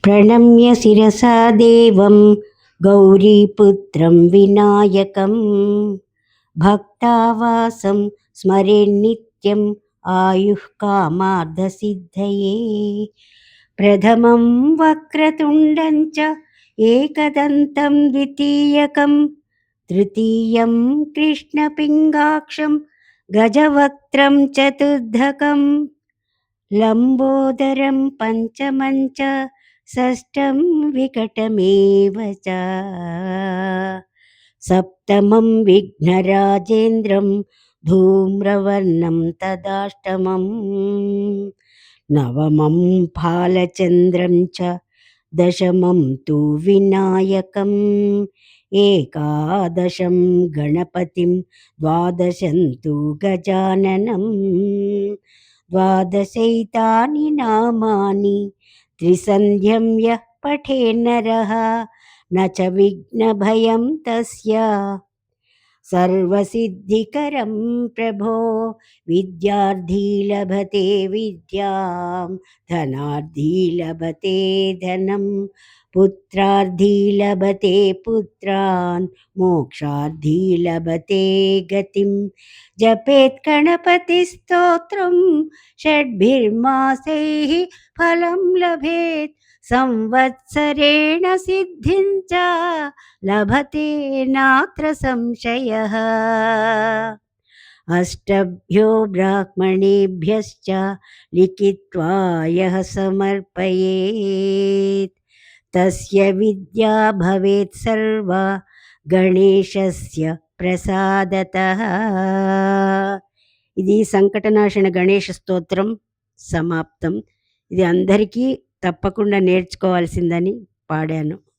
प्रणम्य शिरसा देवं गौरीपुत्रं विनायकं भक्तावासं स्मरेन्नित्यम् आयुः कामार्थसिद्धये। प्रथमं वक्रतुण्डं च एकदन्तं द्वितीयकं तृतीयं कृष्णपिङ्गाक्षं गजवक्त्रं चतुर्धकं लम्बोदरं पञ्चमं च षष्ठं विकटमेव च सप्तमं विघ्नराजेन्द्रं धूम्रवर्णं तदाष्टमं नवमं फालचन्द्रं च दशमं तु विनायकम् एकादशं गणपतिं द्वादशं तु गजाननं द्वादशैतानि नामानि त्रिसन्ध्यं यः पठेन्नरः न च विघ्नभयं तस्य सर्वसिद्धिकरं प्रभो। विद्यार्थी लभते विद्यां धनार्थी लभते धनं पुत्रार्थी लभते पुत्रान् मोक्षार्थी लभते गतिं जपेत् गणपतिस्तोत्रं षड्भिर्मासैः फलं लभेत् संवत्सरेण सिद्धिं च लभते नात्र संशयः। अष्टभ्यो ब्राह्मणेभ्यश्च लिखित्वा यः समर्पयेत् तस्य विद्या भवेत् सर्वा गणेशस्य प्रसादतः। ఇది సంకటనాశన గణేష స్తోత్రం సమాప్తం. ఇది అందరికీ తప్పకుండా నేర్చుకోవాల్సిందని పాడాను.